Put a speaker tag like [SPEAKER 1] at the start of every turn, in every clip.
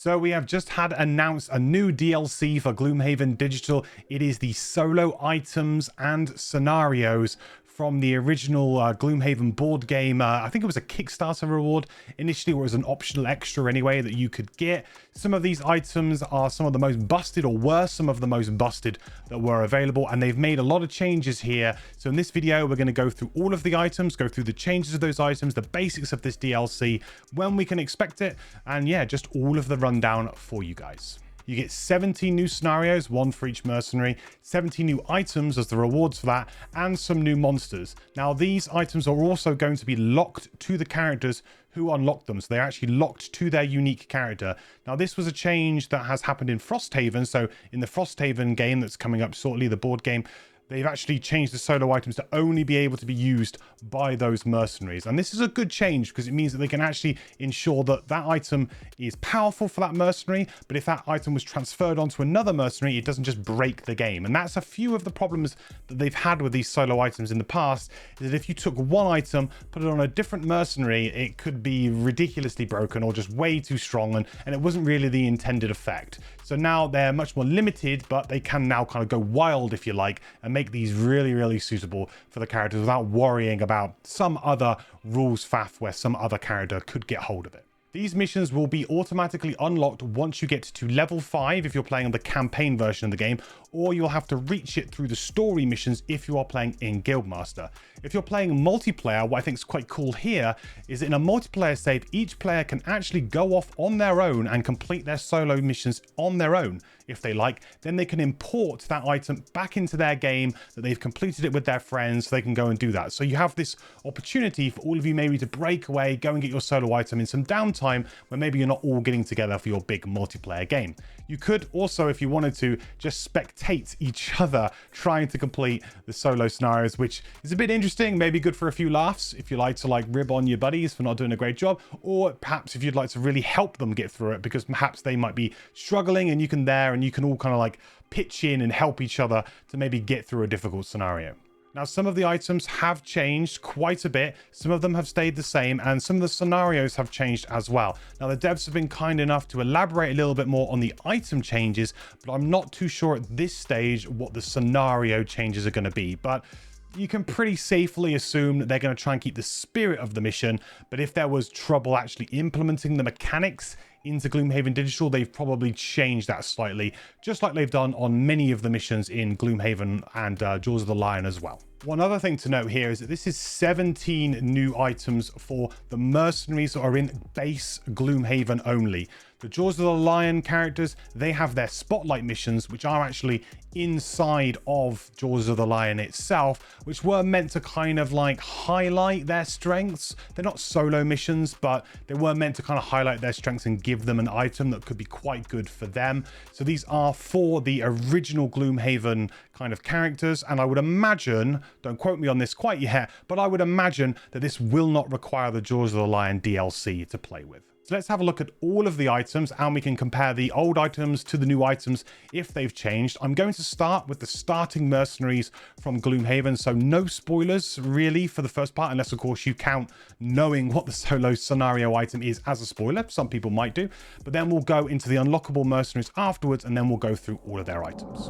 [SPEAKER 1] So we have just had announced a new DLC for Gloomhaven Digital. It is the solo items and scenarios from the original Gloomhaven board game. I think it was a Kickstarter reward. Initially, it was an optional extra anyway that you could get. Some of these items are some of the most busted, or were some of the most busted that were available, and they've made a lot of changes here. So in this video, we're going to go through all of the items, go through the changes of those items, the basics of this DLC, when we can expect it, and yeah, just all of the rundown for you guys. You get 17 new scenarios, one for each mercenary, 17 new items as the rewards for that, and some new monsters. Now, these items are also going to be locked to the characters who unlock them. So they're actually locked to their unique character. Now, this was a change that has happened in Frosthaven. So in the Frosthaven game that's coming up shortly, the board game, they've actually changed the solo items to only be able to be used by those mercenaries. And this is a good change because it means that they can actually ensure that that item is powerful for that mercenary. But if that item was transferred onto another mercenary, it doesn't just break the game. And that's a few of the problems that they've had with these solo items in the past, is that if you took one item, put it on a different mercenary, it could be ridiculously broken or just way too strong. And it wasn't really the intended effect. So now they're much more limited, but they can now kind of go wild, if you like, and make these really, really suitable for the characters without worrying about some other rules faff where some other character could get hold of it. These missions will be automatically unlocked once you get to level 5 if you're playing on the campaign version of the game, or you'll have to reach it through the story missions if you are playing in Guildmaster. If you're playing multiplayer, what I think is quite cool here is that in a multiplayer save, each player can actually go off on their own and complete their solo missions on their own if they like. Then they can import that item back into their game that they've completed it with their friends, so they can go and do that. So you have this opportunity for all of you maybe to break away, go and get your solo item in some downtime when maybe you're not all getting together for your big multiplayer game. You could also, if you wanted to, just spectate each other trying to complete the solo scenarios, which is a bit interesting, maybe good for a few laughs if you like to like rib on your buddies for not doing a great job, or perhaps if you'd like to really help them get through it because perhaps they might be struggling and you can all kind of like pitch in and help each other to maybe get through a difficult scenario. Now, some of the items have changed quite a bit. Some of them have stayed the same, and some of the scenarios have changed as well. Now, the devs have been kind enough to elaborate a little bit more on the item changes, but I'm not too sure at this stage what the scenario changes are going to be. But you can pretty safely assume that they're going to try and keep the spirit of the mission. But if there was trouble actually implementing the mechanics into Gloomhaven Digital, they've probably changed that slightly, just like they've done on many of the missions in Gloomhaven and Jaws of the Lion as well. One other thing to note here is that this is 17 new items for the mercenaries that are in base Gloomhaven only. The Jaws of the Lion characters, they have their spotlight missions, which are actually inside of Jaws of the Lion itself, which were meant to kind of like highlight their strengths. They're not solo missions, but they were meant to kind of highlight their strengths and give them an item that could be quite good for them. So these are for the original Gloomhaven kind of characters, and I would imagine, don't quote me on this quite yet, but I would imagine that this will not require the Jaws of the Lion DLC to play with. So let's have a look at all of the items and we can compare the old items to the new items if they've changed. I'm going to start with the starting mercenaries from Gloomhaven, so no spoilers really for the first part, unless of course you count knowing what the solo scenario item is as a spoiler. Some people might do, but then we'll go into the unlockable mercenaries afterwards and then we'll go through all of their items.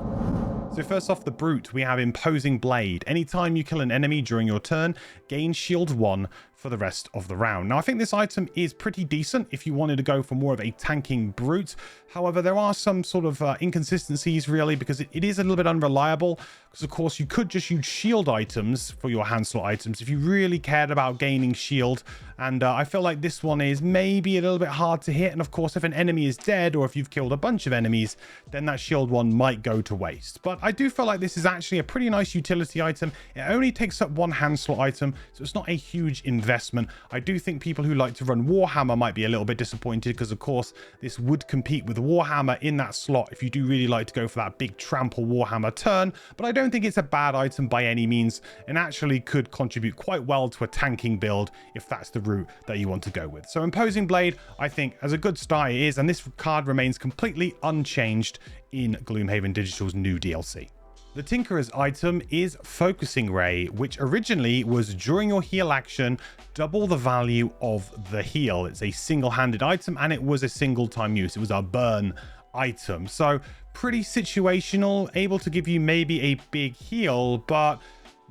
[SPEAKER 1] So first off, the Brute, we have Imposing Blade. Anytime you kill an enemy during your turn, gain shield 1 for the rest of the round. Now, I think this item is pretty decent if you wanted to go for more of a tanking Brute. However, there are some sort of inconsistencies really, because it is a little bit unreliable, because of course you could just use shield items for your hand slot items if you really cared about gaining shield. And I feel like this one is maybe a little bit hard to hit. And of course, if an enemy is dead or if you've killed a bunch of enemies, then that shield one might go to waste. But I do feel like this is actually a pretty nice utility item. It only takes up one hand slot item, so it's not a huge investment. I do think people who like to run Warhammer might be a little bit disappointed because of course this would compete with Warhammer in that slot if you do really like to go for that big trample Warhammer turn. But I don't think it's a bad item by any means, and actually could contribute quite well to a tanking build if that's the route that you want to go with. So Imposing Blade, I think as a good start it is, and this card remains completely unchanged in Gloomhaven Digital's new DLC. The Tinkerer's item is Focusing Ray, which originally was during your heal action, double the value of the heal. It's a single-handed item and it was a single-time use. It was a burn item. So pretty situational, able to give you maybe a big heal, but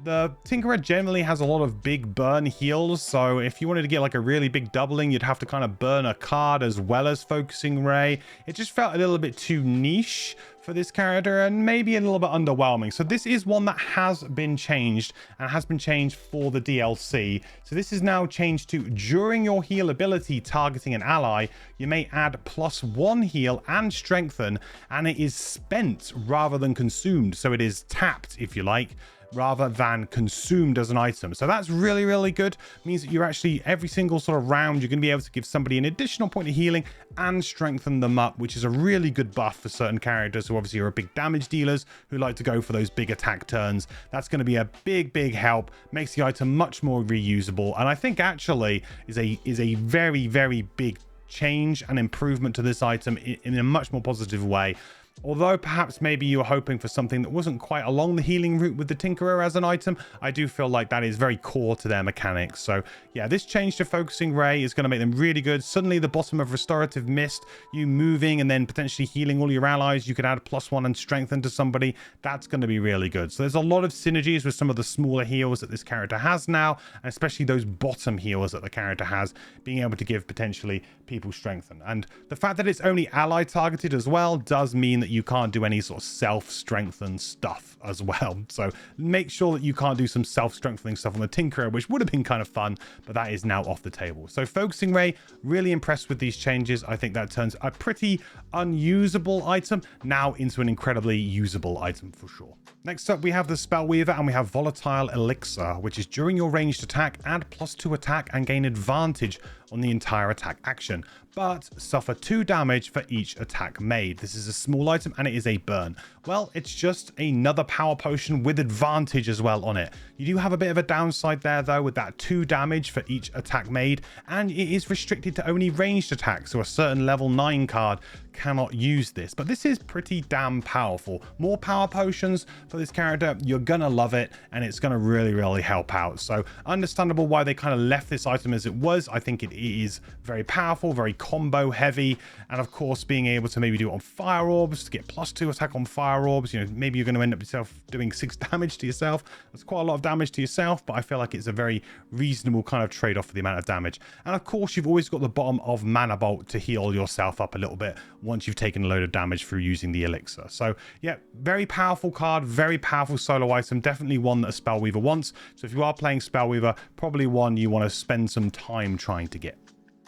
[SPEAKER 1] the Tinkerer generally has a lot of big burn heals, so if you wanted to get like a really big doubling, you'd have to kind of burn a card as well as Focusing Ray. It just felt a little bit too niche for this character and maybe a little bit underwhelming. So this is one that has been changed and has been changed for the DLC. So this is now changed to during your heal ability targeting an ally, you may add +1 heal and strengthen, and it is spent rather than consumed. So it is tapped, if you like, rather than consumed as an item. So that's really, really good. Means that you're actually, every single sort of round, you're going to be able to give somebody an additional point of healing and strengthen them up, which is a really good buff for certain characters who obviously are big damage dealers who like to go for those big attack turns. That's going to be a big, big help. Makes the item much more reusable, and I think actually is a very, very big change and improvement to this item in a much more positive way. Although perhaps maybe you were hoping for something that wasn't quite along the healing route with the Tinkerer as an item, I do feel like that is very core to their mechanics. So yeah, this change to Focusing Ray is going to make them really good. Suddenly the bottom of Restorative Mist, you moving and then potentially healing all your allies, you could add +1 and strengthen to somebody. That's going to be really good. So there's a lot of synergies with some of the smaller heals that this character has now, and especially those bottom heals that the character has, being able to give potentially people strengthen. And the fact that it's only ally targeted as well does mean that you can't do any sort of self-strengthen stuff as well. So make sure that you can't do some self-strengthening stuff on the Tinkerer, which would have been kind of fun, but that is now off the table. So Focusing Ray, really impressed with these changes. I think that turns a pretty unusable item now into an incredibly usable item for sure. Next up, we have the Spellweaver and we have Volatile Elixir, which is during your ranged attack, add +2 attack and gain advantage on the entire attack action, but suffer 2 damage for each attack made. This is a small item and it is a burn. Well, it's just another power potion with advantage as well on it. You do have a bit of a downside there though with that 2 damage for each attack made, and it is restricted to only ranged attacks, so a certain level 9 card cannot use this, but this is pretty damn powerful. More power potions for this character, you're gonna love it, and it's gonna really, really help out. So understandable why they kind of left this item as it was. I think it is very powerful, very combo heavy, and of course being able to maybe do it on fire orbs to get +2 attack on fire orbs, you know, maybe you're going to end up yourself doing 6 damage to yourself. That's quite a lot of damage to yourself, but I feel like it's a very reasonable kind of trade-off for the amount of damage. And of course you've always got the bottom of Mana Bolt to heal yourself up a little bit once you've taken a load of damage through using the elixir. So yeah, very powerful card, very powerful solo item, definitely one that a Spellweaver wants. So if you are playing Spellweaver, probably one you want to spend some time trying to get.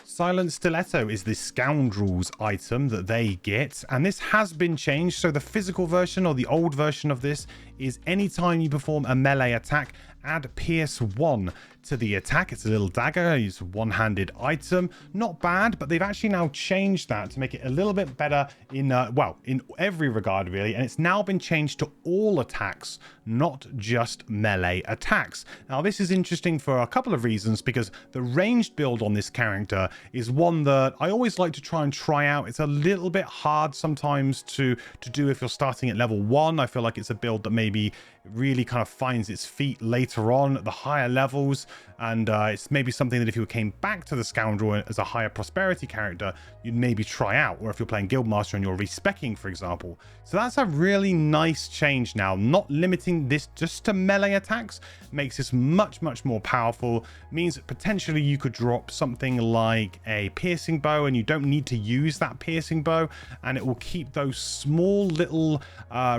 [SPEAKER 1] Silent Stiletto is the Scoundrel's item that they get, and this has been changed. So the physical version or the old version of this is anytime you perform a melee attack, add Pierce 1 to the attack. It's a little dagger. It's a one-handed item. Not bad, but they've actually now changed that to make it a little bit better in, well, in every regard, really. And it's now been changed to all attacks, not just melee attacks. Now, this is interesting for a couple of reasons, because the ranged build on this character is one that I always like to try out. It's a little bit hard sometimes to do if you're starting at level 1. I feel like it's a build that maybe really kind of finds its feet later on at the higher levels, and it's maybe something that if you came back to the Scoundrel as a higher prosperity character, you'd maybe try out, or if you're playing Guildmaster and you're respecking, for example. So that's a really nice change now. Not limiting this just to melee attacks makes this much more powerful. Means that potentially you could drop something like a piercing bow, and you don't need to use that piercing bow, and it will keep those small little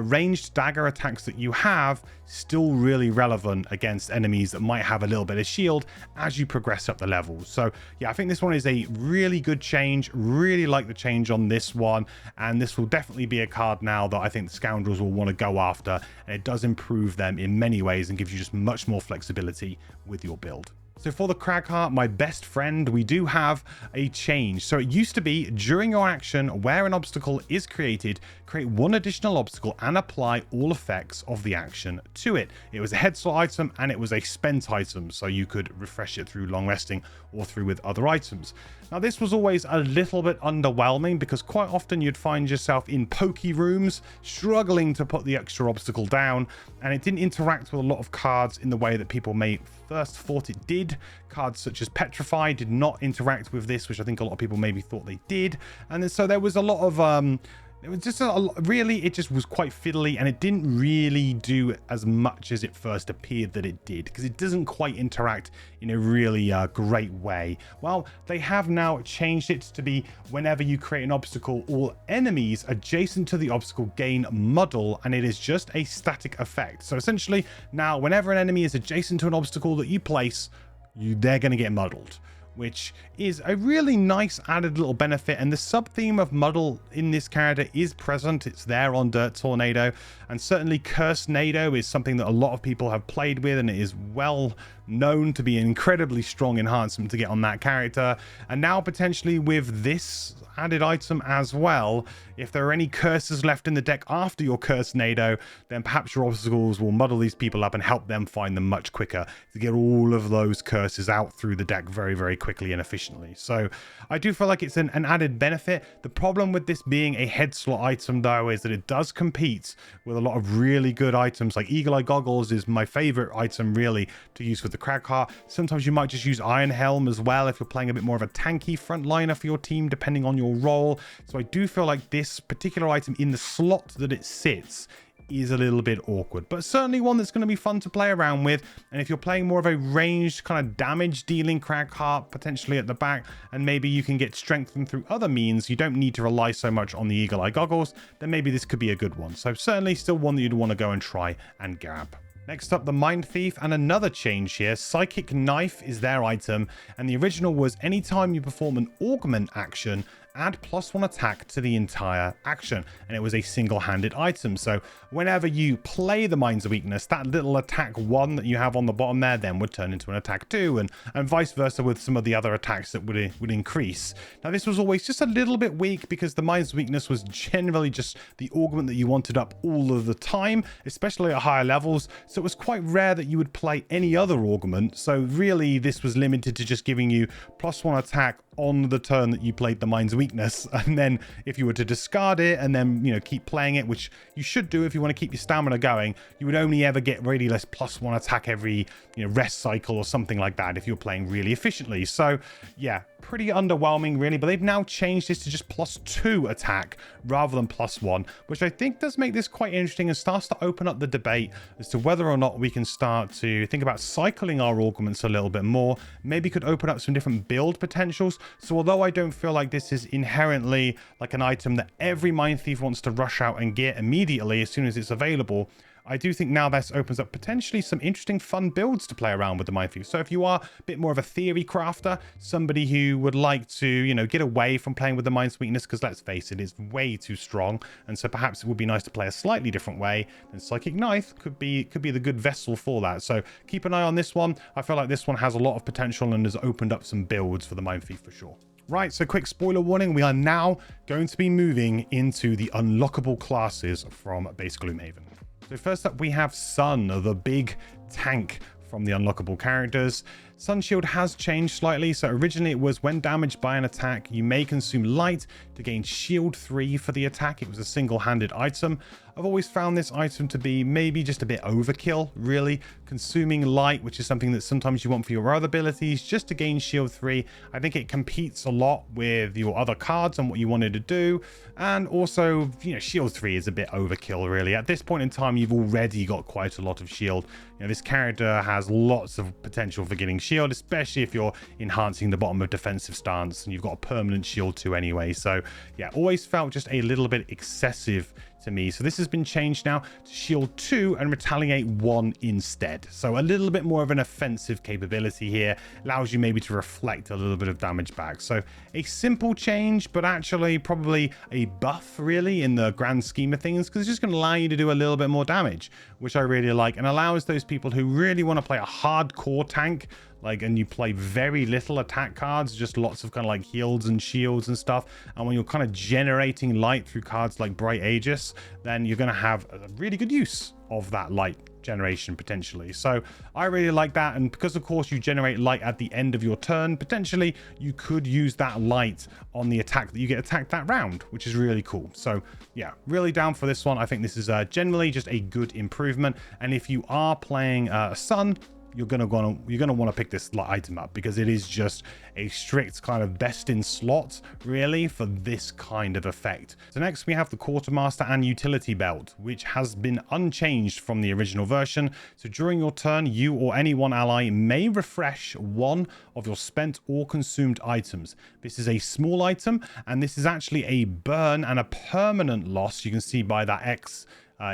[SPEAKER 1] ranged dagger attacks that you have still really relevant against enemies that might have a little bit of shield as you progress up the levels. So yeah, I think this one is a really good change. Really like the change on this one, and this will definitely be a card now that I think the Scoundrels will want to go after, and it does improve them in many ways and gives you just much more flexibility with your build. So for the Cragheart, my best friend, we do have a change. So it used to be during your action where an obstacle is created, create 1 additional obstacle and apply all effects of the action to it. It was a head slot item and it was a spent item, so you could refresh it through long resting or through with other items. Now, this was always a little bit underwhelming because quite often you'd find yourself in pokey rooms struggling to put the extra obstacle down, and it didn't interact with a lot of cards in the way that people may first thought it did. Cards such as Petrify did not interact with this, which I think a lot of people maybe thought they did. And then, so there was a lot of it was just really, it just was quite fiddly, and it didn't really do as much as it first appeared that it did, because it doesn't quite interact in a really great way. Well, they have now changed it to be whenever you create an obstacle, all enemies adjacent to the obstacle gain muddle, and it is just a static effect. So essentially, now whenever an enemy is adjacent to an obstacle that you place, they're going to get muddled, which is a really nice added little benefit. And the sub-theme of muddle in this character is present. It's there on Dirt Tornado, and certainly Cursed Nado is something that a lot of people have played with, and it is well known to be an incredibly strong enhancement to get on that character. And now potentially with this added item as well, if there are any curses left in the deck after your Cursed Nado, then perhaps your obstacles will muddle these people up and help them find them much quicker to get all of those curses out through the deck very, very quickly and efficiently. So I do feel like it's an added benefit. The problem with this being a head slot item, though, is that it does compete with a lot of really good items. Like Eagle Eye Goggles is my favorite item really to use with the Cragheart. Sometimes you might just use Iron Helm as well if you're playing a bit more of a tanky frontliner for your team, depending on your role. So I do feel like this particular item in the slot that it sits is a little bit awkward, but certainly one that's going to be fun to play around with. And if you're playing more of a ranged kind of damage dealing Cragheart potentially at the back, and maybe you can get strengthened through other means, you don't need to rely so much on the Eagle Eye Goggles, then maybe this could be a good one. So certainly still one that you'd want to go and try and grab. Next up, the Mindthief, and another change here. Psychic Knife is their item, and the original was anytime you perform an augment action, add +1 attack to the entire action, and it was a single-handed item. So whenever you play the Mind's Weakness, that little attack 1 that you have on the bottom there then would turn into an attack 2, and vice versa with some of the other attacks that would increase. Now, this was always just a little bit weak because the Mind's Weakness was generally just the augment that you wanted up all of the time, especially at higher levels. So it was quite rare that you would play any other augment. So really, this was limited to just giving you +1 attack on the turn that you played the Mind's Weakness, and then if you were to discard it and then, you know, keep playing it, which you should do if you want to keep your stamina going, you would only ever get really less +1 attack every, you know, rest cycle or something like that if you're playing really efficiently. So yeah, pretty underwhelming really, but they've now changed this to just +2 attack rather than +1, which I think does make this quite interesting and starts to open up the debate as to whether or not we can start to think about cycling our augments a little bit more. Maybe could open up some different build potentials. So although I don't feel like this is inherently like an item that every Mindthief wants to rush out and get immediately as soon as it's available, I do think now this opens up potentially some interesting fun builds to play around with the Mindthief. So if you are a bit more of a theory crafter, somebody who would like to, you know, get away from playing with the Mind's Weakness, because let's face it, it's way too strong, and so perhaps it would be nice to play a slightly different way, then Psychic Knife could be the good vessel for that. So keep an eye on this one. I feel like this one has a lot of potential and has opened up some builds for the Mindthief for sure. Right, so quick spoiler warning, we are now going to be moving into the unlockable classes from base Gloomhaven. So first up, we have Sun, the big tank from the unlockable characters. Sun Shield has changed slightly. So originally it was when damaged by an attack, you may consume light to gain shield 3 for the attack. It was a single-handed item. I've always found this item to be maybe just a bit overkill, really. Consuming light, which is something that sometimes you want for your other abilities, just to gain shield 3. I think it competes a lot with your other cards and what you wanted to do. And also, you know, shield 3 is a bit overkill, really. At this point in time, you've already got quite a lot of shield. You know, this character has lots of potential for getting shield, especially if you're enhancing the bottom of defensive stance and you've got a permanent shield 2 anyway. So yeah, always felt just a little bit excessive to me. So this has been changed now to shield 2 and retaliate 1 instead. So a little bit more of an offensive capability here, allows you maybe to reflect a little bit of damage back. So a simple change, but actually probably a buff really in the grand scheme of things, because it's just going to allow you to do a little bit more damage, which I really like, and allows those people who really want to play a hardcore tank, and you play very little attack cards, just lots of kind of like heals and shields and stuff, and when you're kind of generating light through cards like Bright Aegis, else, then you're going to have a really good use of that light generation potentially. So I really like that, and because of course you generate light at the end of your turn, potentially you could use that light on the attack that you get attacked that round, which is really cool. So yeah, really down for this one. I think this is generally just a good improvement, and if you are playing Sun, you're gonna want to pick this item up, because it is just a strict kind of best in slot really for this kind of effect. So next we have the Quartermaster and Utility Belt, which has been unchanged from the original version. So during your turn, you or any one ally may refresh one of your spent or consumed items. This is a small item, and this is actually a burn and a permanent loss. You can see by that X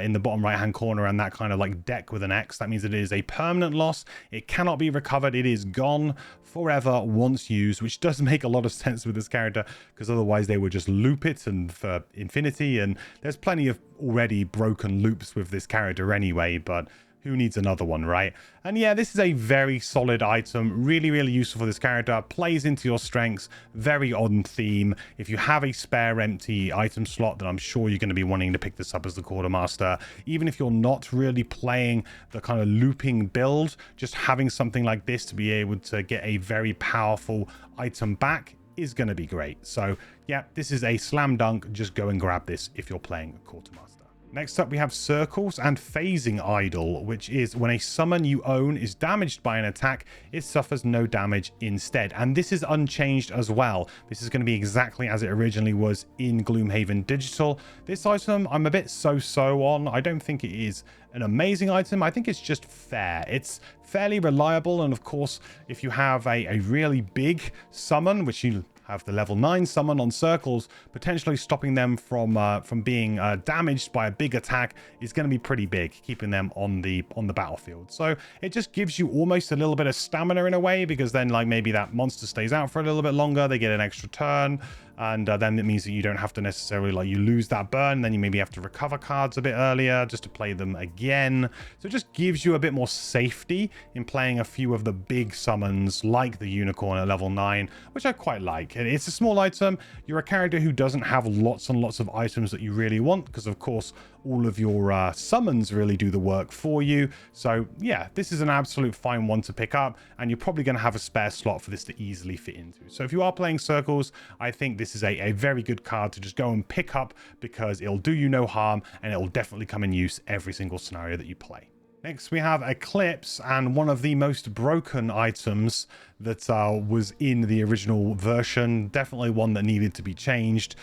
[SPEAKER 1] in the bottom right hand corner, and that kind of like deck with an X. That means it is a permanent loss. It cannot be recovered. It is gone forever once used, which does make a lot of sense with this character, because otherwise they would just loop it and for infinity, and there's plenty of already broken loops with this character anyway, but who needs another one, right? And yeah, this is a very solid item, really, really useful for this character, plays into your strengths, very on theme. If you have a spare empty item slot, then I'm sure you're going to be wanting to pick this up as the Quartermaster. Even if you're not really playing the kind of looping build, just having something like this to be able to get a very powerful item back is going to be great. So yeah, this is a slam dunk. Just go and grab this if you're playing a Quartermaster. Next up, we have Circles and Phasing Idol, which is when a summon you own is damaged by an attack, it suffers no damage instead. And this is unchanged as well. This is going to be exactly as it originally was in Gloomhaven Digital. This item, I'm a bit so-so on. I don't think it is an amazing item. I think it's just fair. It's fairly reliable. And of course, if you have a really big summon, which you have the level 9 summon on Circles, potentially stopping them from being damaged by a big attack is going to be pretty big, keeping them on the battlefield. So it just gives you almost a little bit of stamina in a way, because then like maybe that monster stays out for a little bit longer, they get an extra turn, and then it means that you don't have to necessarily, like, you lose that burn, then you maybe have to recover cards a bit earlier just to play them again. So it just gives you a bit more safety in playing a few of the big summons like the Unicorn at level 9, which I quite like. It's a small item. You're a character who doesn't have lots and lots of items that you really want, because of course all of your summons really do the work for you. So yeah, this is an absolute fine one to pick up, and you're probably going to have a spare slot for this to easily fit into. So if you are playing Circles, I think this is a very good card to just go and pick up, because it'll do you no harm, and it'll definitely come in use every single scenario that you play. Next, we have Eclipse, and one of the most broken items that was in the original version. Definitely one that needed to be changed.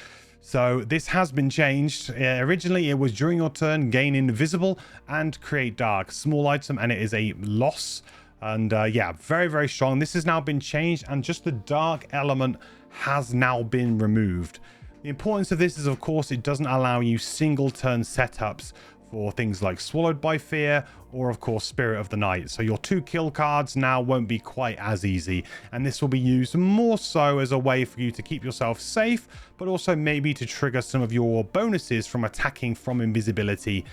[SPEAKER 1] So this has been changed. Originally, it was during your turn, gain invisible and create dark. Small item, and it is a loss. And yeah, very, very strong. This has now been changed, and just the dark element has now been removed. The importance of this is, of course, it doesn't allow you single turn setups for things like Swallowed by Fear or of course Spirit of the Night. So your 2 kill cards now won't be quite as easy, and this will be used more so as a way for you to keep yourself safe, but also maybe to trigger some of your bonuses from attacking from invisibility,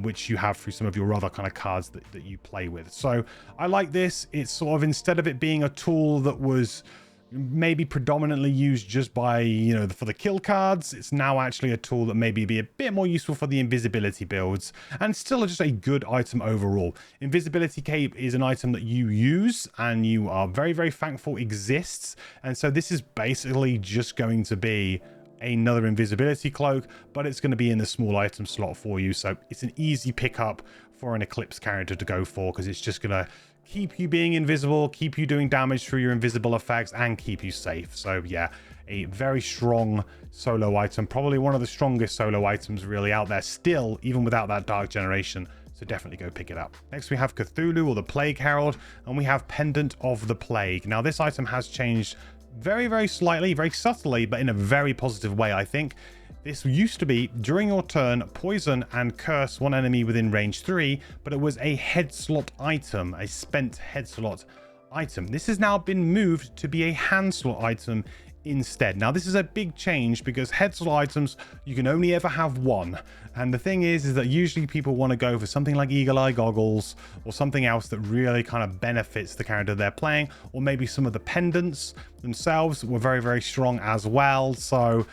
[SPEAKER 1] which you have through some of your other kind of cards that you play with. So I like this. It's sort of, instead of it being a tool that was maybe predominantly used just by, you know, for the kill cards, it's now actually a tool that maybe be a bit more useful for the invisibility builds, and still just a good item overall. Invisibility cape is an item that you use and you are very, very thankful exists, and so this is basically just going to be another invisibility cloak, but it's going to be in the small item slot for you. So it's an easy pickup for an Eclipse character to go for, because it's just going to keep you being invisible, keep you doing damage through your invisible effects, and keep you safe. So yeah, a very strong solo item, probably one of the strongest solo items really out there still, even without that dark generation. So definitely go pick it up. Next we have Cthulhu, or the Plague Herald, and we have Pendant of the Plague. Now this item has changed very, very slightly, very subtly, but in a very positive way, I think. This used to be, during your turn, poison and curse one enemy within range 3, but it was a head slot item, a spent head slot item. This has now been moved to be a hand slot item instead. Now this is a big change, because head slot items, you can only ever have one. And the thing is that usually people want to go for something like Eagle Eye Goggles, or something else that really kind of benefits the character they're playing, or maybe some of the pendants themselves were very, very strong as well. So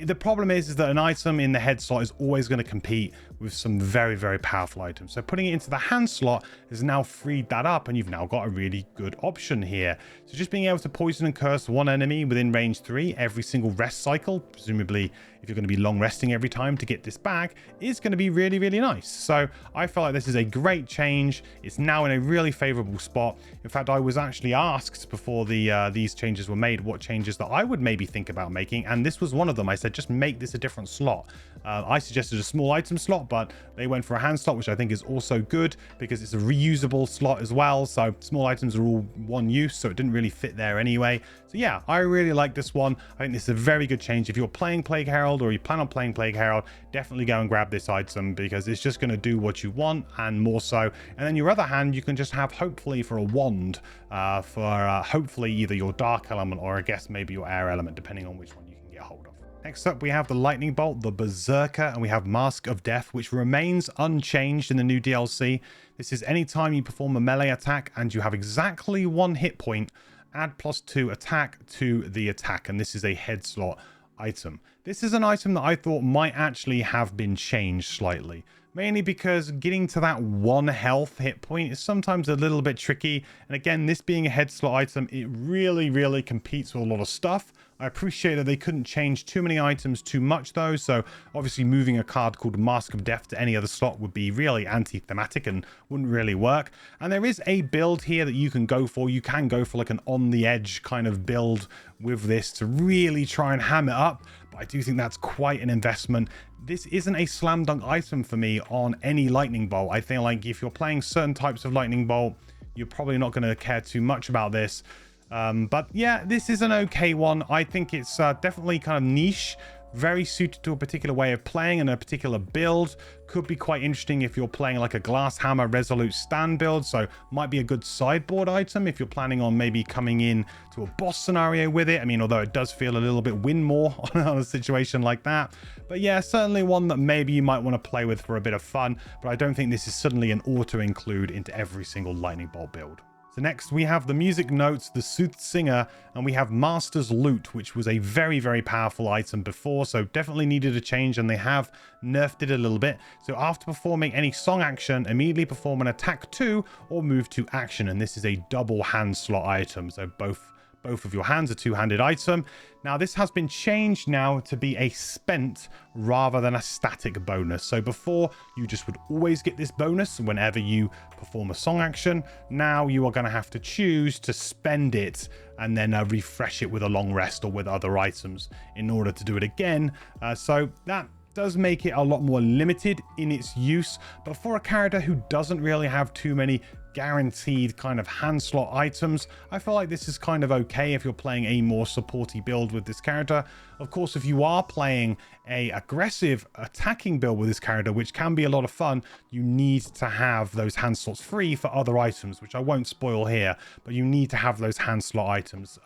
[SPEAKER 1] The problem is that an item in the head slot is always going to compete with some very, very powerful items. So putting it into the hand slot has now freed that up, and you've now got a really good option here. So just being able to poison and curse one enemy within range 3 every single rest cycle, presumably if you're going to be long resting every time to get this back, is going to be really, really nice. So I feel like this is a great change. It's now in a really favorable spot. In fact, I was actually asked before these changes were made what changes that I would maybe think about making, and this was one of them. I said just make this a different slot. I suggested a small item slot, but they went for a hand slot, which I think is also good because it's a reusable slot as well. So small items are all one use, so it didn't really fit there anyway. So yeah, I really like this one. I think this is a very good change. If you're playing Plague Herald or you plan on playing Plague Herald, definitely go and grab this item because it's just going to do what you want and more so. And then your other hand, you can just have hopefully for a wand for hopefully either your dark element or I guess maybe your air element, depending on which one you can get hold of. Next up, we have the Lightning Bolt, the Berserker, and we have Mask of Death, which remains unchanged in the new DLC. This is anytime you perform a melee attack and you have exactly 1 hit point, add +2 attack to the attack, and this is a head slot item. This is an item that I thought might actually have been changed slightly, mainly because getting to that 1 health hit point is sometimes a little bit tricky. And again, this being a head slot item, it really, really competes with a lot of stuff. I appreciate that they couldn't change too many items too much though, so obviously moving a card called Mask of Death to any other slot would be really anti-thematic and wouldn't really work. And there is a build here that you can go for. You can go for like an on-the-edge kind of build with this to really try and ham it up, but I do think that's quite an investment. This isn't a slam dunk item for me on any Lightning Bolt. I think like if you're playing certain types of Lightning Bolt, you're probably not going to care too much about this. But yeah, this is an okay one. I think it's definitely kind of niche, very suited to a particular way of playing and a particular build. Could be quite interesting if you're playing like a Glass Hammer Resolute Stand build, so might be a good sideboard item if you're planning on maybe coming in to a boss scenario with it. I mean, although it does feel a little bit win more on a situation like that. But yeah, certainly one that maybe you might want to play with for a bit of fun, but I don't think this is suddenly an auto include into every single Lightning Bolt build. So next we have the music notes, the Soothsinger, and we have Master's Loot, which was a very, very powerful item before, so definitely needed a change, and they have nerfed it a little bit. So after performing any song action, immediately perform an attack 2 or move to action, and this is a double hand slot item, so both of your hands, a two-handed item. Now this has been changed now to be a spent rather than a static bonus. So before you just would always get this bonus whenever you perform a song action. Now you are going to have to choose to spend it and then refresh it with a long rest or with other items in order to do it again. So that does make it a lot more limited in its use, but for a character who doesn't really have too many guaranteed kind of hand slot items, I feel like this is kind of okay if you're playing a more supporty build with this character. Of course, if you are playing a aggressive attacking build with this character, which can be a lot of fun, you need to have those hand slots free for other items, which I won't spoil here, but you need to have those hand slot items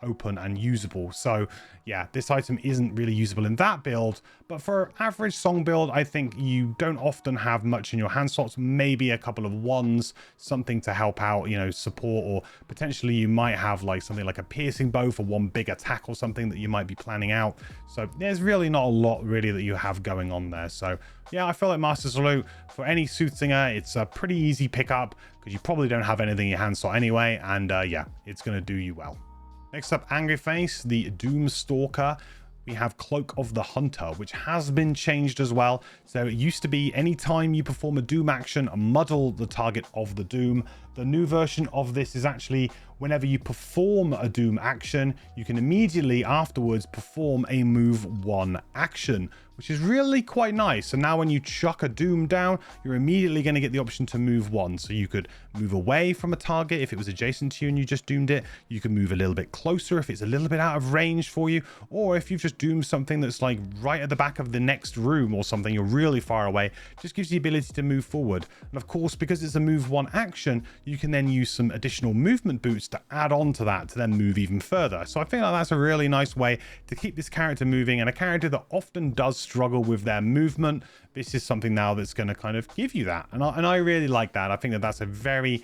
[SPEAKER 1] open and usable. So yeah, this item isn't really usable in that build, but for average song build, I think you don't often have much in your hand slots, maybe a couple of wands, something to help out, you know, support, or potentially you might have like something like a piercing bow for one big attack or something that you might be planning out. So there's really not a lot really that you have going on there. So yeah, I feel like Master Salute for any Soothsinger, it's a pretty easy pickup because you probably don't have anything in your hand slot anyway, and yeah, it's going to do you well. Next up, Angry Face, the Doom Stalker. We have Cloak of the Hunter, which has been changed as well. So it used to be anytime you perform a Doom action, muddle the target of the Doom. The new version of this is actually whenever you perform a Doom action, you can immediately afterwards perform a move 1 action, which is really quite nice. So now when you chuck a Doom down, you're immediately going to get the option to move 1. So you could move away from a target if it was adjacent to you and you just doomed it. You can move a little bit closer if it's a little bit out of range for you, or if you've just doomed something that's like right at the back of the next room or something, you're really far away, just gives you the ability to move forward. And of course, because it's a move 1 action, you can then use some additional movement boots to add on to that to then move even further. So I think that's a really nice way to keep this character moving, and a character that often does struggle with their movement this is something now that's going to kind of give you that. And I really like that. I think that that's a very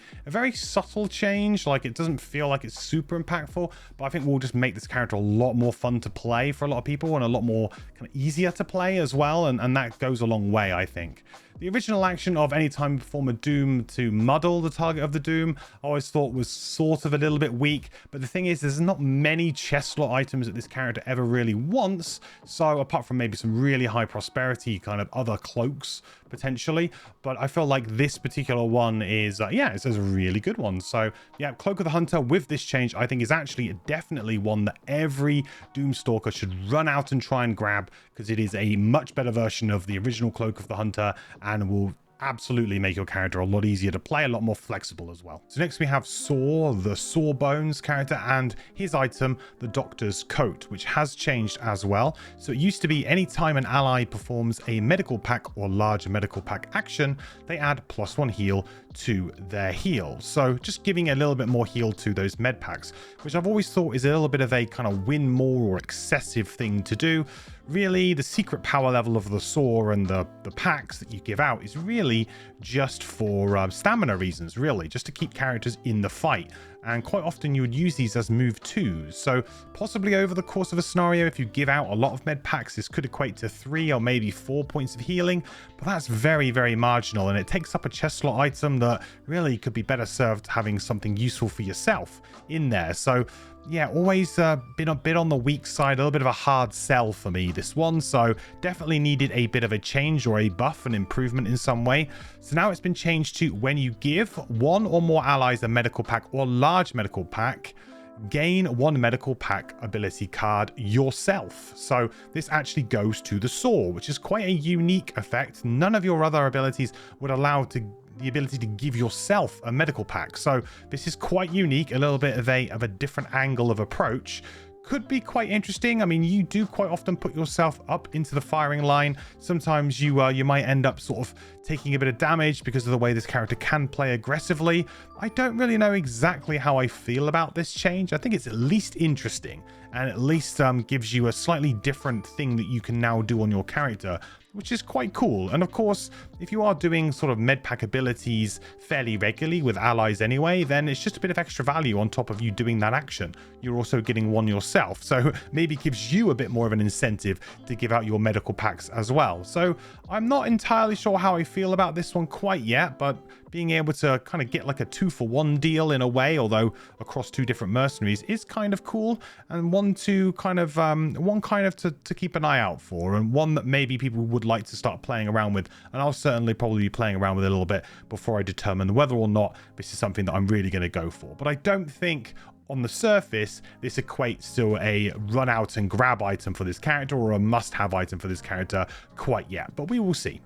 [SPEAKER 1] subtle change. Like, it doesn't feel like it's super impactful, but I think we'll just make this character a lot more fun to play for a lot of people and a lot more kind of easier to play as well. And that goes a long way, I think. The original action of anytime you perform a doom to muddle the target of the doom, I always thought was sort of a little bit weak. But the thing is, there's not many chest slot items that this character ever really wants. So apart from maybe some really high prosperity kind of other cloaks potentially, but I feel like this particular one is, yeah, it's a really good one. So yeah, Cloak of the Hunter with this change, I think is actually definitely one that every Doomstalker should run out and try and grab, because it is a much better version of the original Cloak of the Hunter and will absolutely make your character a lot easier to play, a lot more flexible as well. So next we have Saw, the Sawbones character, and his item, the Doctor's Coat, which has changed as well. So it used to be anytime an ally performs a medical pack or large medical pack action, they add +1 heal to their heal. So just giving a little bit more heal to those med packs, which I've always thought is a little bit of a kind of win more or excessive thing to do. Really, the secret power level of the Saw and the packs that you give out is really just for stamina reasons, really, just to keep characters in the fight. And quite often you would use these as move 2s. So possibly over the course of a scenario, if you give out a lot of med packs, this could equate to 3 or maybe 4 points of healing. But that's very marginal, and it takes up a chest slot item that really could be better served having something useful for yourself in there. So yeah, always been a bit on the weak side, a little bit of a hard sell for me, this one. So definitely needed a bit of a change or a buff, an improvement in some way. So now it's been changed to when you give 1 or more allies a medical pack or large medical pack, gain 1 medical pack ability card yourself. So this actually goes to the Saw, which is quite a unique effect. None of your other abilities would allow the ability to give yourself a medical pack. So this is quite unique, a little bit of a different angle of approach. Could be quite interesting. I mean, you do quite often put yourself up into the firing line. Sometimes you might end up sort of taking a bit of damage because of the way this character can play aggressively. I don't really know exactly how I feel about this change. I think it's at least interesting, and at least gives you a slightly different thing that you can now do on your character, which is quite cool. And of course, if you are doing sort of medpack abilities fairly regularly with allies anyway, then it's just a bit of extra value on top of you doing that action. You're also getting one yourself, so maybe it gives you a bit more of an incentive to give out your medical packs as well. So I'm not entirely sure how I feel about this one quite yet, but being able to kind of get like a 2-for-1 deal in a way, although across 2 different mercenaries, is kind of cool, and one to keep an eye out for, and one that maybe people would like to start playing around with. And I'll certainly probably be playing around with it a little bit before I determine whether or not this is something that I'm really going to go for. But I don't think on the surface this equates to a run out and grab item for this character or a must-have item for this character quite yet, but we will see.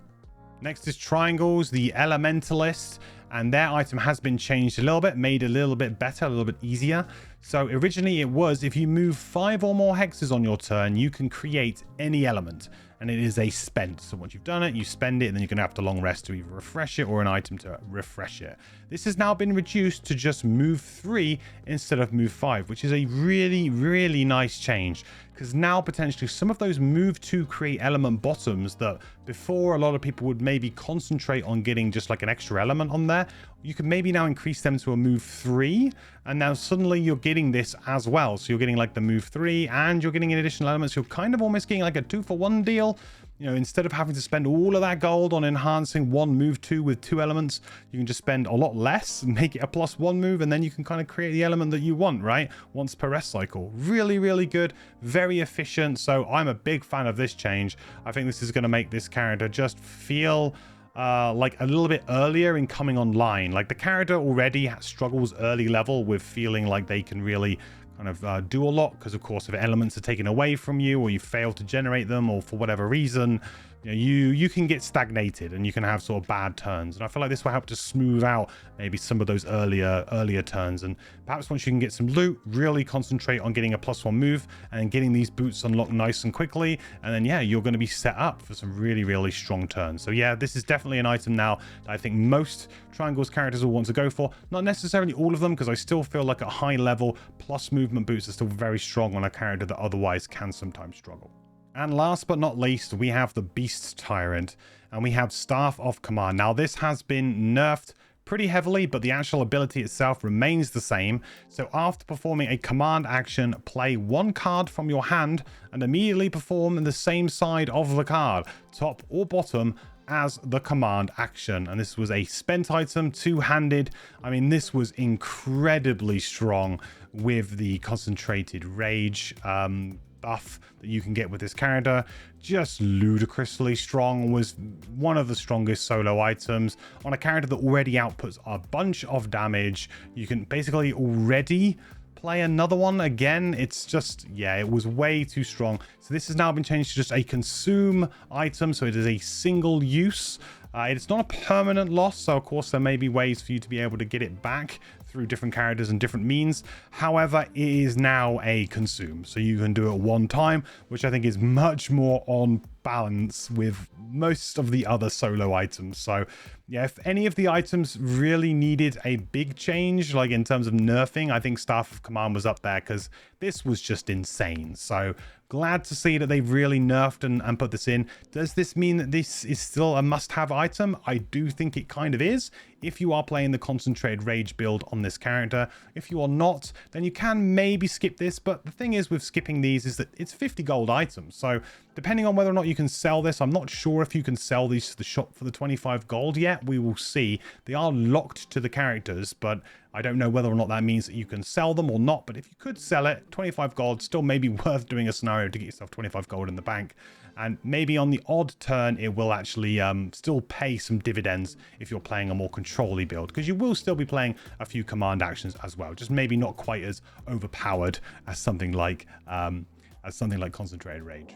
[SPEAKER 1] Next is Triangles, the Elementalist, and their item has been changed a little bit, made a little bit better, a little bit easier. So originally it was, if you move 5 or more hexes on your turn, you can create any element, and it is a spent. So once you've done it, you spend it, and then you're going to have to long rest to either refresh it or an item to refresh it. This has now been reduced to just move 3 instead of move 5, which is a really nice change, because now potentially some of those move 2 create element bottoms that before a lot of people would maybe concentrate on getting just like an extra element on there, you can maybe now increase them to a move 3, and now suddenly you're getting this as well. So you're getting like the move 3 and you're getting an additional element. So you're kind of almost getting like a 2-for-1 deal. You know, instead of having to spend all of that gold on enhancing one move 2 with 2 elements, you can just spend a lot less and make it a +1 move, and then you can kind of create the element that you want, right? Once per rest cycle. Really good, very efficient. So I'm a big fan of this change. I think this is going to make this character just feel like a little bit earlier in coming online. Like the character already struggles early level with feeling like they can really kind of do a lot, because of course if elements are taken away from you or you fail to generate them or for whatever reason, you know, you can get stagnated and you can have sort of bad turns. And I feel like this will help to smooth out maybe some of those earlier turns. And perhaps once you can get some loot, really concentrate on getting a +1 move and getting these boots unlocked nice and quickly, and then yeah, you're going to be set up for some really strong turns. So yeah, this is definitely an item now that I think most Triangles characters will want to go for. Not necessarily all of them, because I still feel like at high level plus movement boots are still very strong on a character that otherwise can sometimes struggle. And last but not least, we have the Beast Tyrant, and we have Staff of Command. Now, this has been nerfed pretty heavily, but the actual ability itself remains the same. So after performing a command action, play one card from your hand and immediately perform the same side of the card, top or bottom, as the command action. And this was a spent item, two-handed. I mean, this was incredibly strong with the concentrated rage buff that you can get with this character. Just ludicrously strong. Was one of the strongest solo items on a character that already outputs a bunch of damage. You can basically already play another one again. It's just, yeah, it was way too strong. So this has now been changed to just a consume item, so it is a single use. It's not a permanent loss, so of course there may be ways for you to be able to get it back through different characters and different means. However, it is now a consume, so you can do it one time, which I think is much more on balance with most of the other solo items. So yeah, if any of the items really needed a big change, like in terms of nerfing, I think Staff of Command was up there, because this was just insane. So glad to see that they've really nerfed and put this in. Does this mean that this is still a must-have item? I do think it kind of is, if you are playing the concentrated rage build on this character. If you are not, then you can maybe skip this, but the thing is with skipping these is that it's 50 gold items. So depending on whether or not you can sell this, I'm not sure if you can sell these to the shop for the 25 gold yet. We will see. They are locked to the characters, but I don't know whether or not that means that you can sell them or not. But if you could sell it, 25 gold, still maybe worth doing a scenario to get yourself 25 gold in the bank. And maybe on the odd turn, it will actually still pay some dividends if you're playing a more control-y build, because you will still be playing a few command actions as well, just maybe not quite as overpowered as something like Concentrated Rage.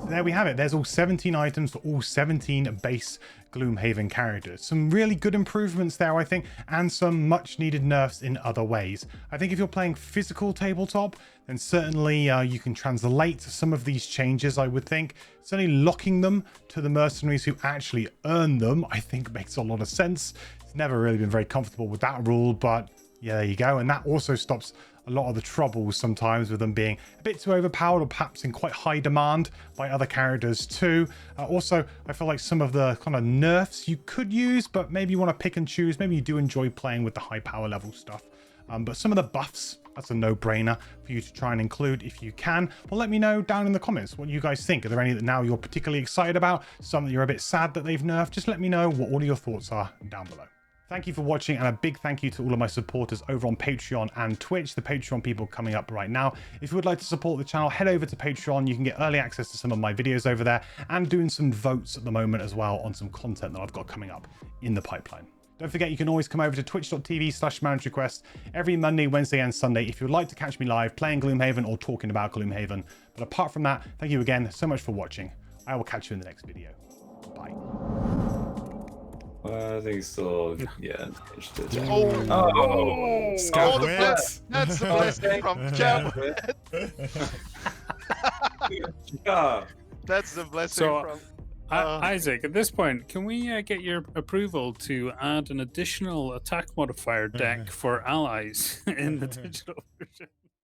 [SPEAKER 1] So there we have it. There's all 17 items for all 17 base Gloomhaven characters. Some really good improvements there, I think, and some much needed nerfs in other ways. I think if you're playing physical tabletop, then certainly you can translate some of these changes, I would think. Certainly locking them to the mercenaries who actually earn them, I think makes a lot of sense. It's never really been very comfortable with that rule, but yeah, there you go. And that also stops a lot of the troubles sometimes with them being a bit too overpowered or perhaps in quite high demand by other characters too. Also, I feel like some of the kind of nerfs you could use, but maybe you want to pick and choose. Maybe you do enjoy playing with the high power level stuff. But some of the buffs, that's a no-brainer for you to try and include if you can. Well, let me know down in the comments what you guys think. Are there any that now you're particularly excited about? Some that you're a bit sad that they've nerfed? Just let me know what all of your thoughts are down below. Thank you for watching, and a big thank you to all of my supporters over on Patreon and Twitch, the Patreon people coming up right now. If you would like to support the channel, head over to Patreon. You can get early access to some of my videos over there, and doing some votes at the moment as well on some content that I've got coming up in the pipeline. Don't forget, you can always come over to twitch.tv/managerequest every Monday, Wednesday, and Sunday if you'd like to catch me live playing Gloomhaven or talking about Gloomhaven. But apart from that, thank you again so much for watching. I will catch you in the next video. Bye.
[SPEAKER 2] I think so. Yeah.
[SPEAKER 3] Oh, that's the blessing from Cowboy.
[SPEAKER 2] Yeah.
[SPEAKER 3] That's the blessing from.
[SPEAKER 4] Isaac, at this point, can we get your approval to add an additional attack modifier deck for allies in the digital version?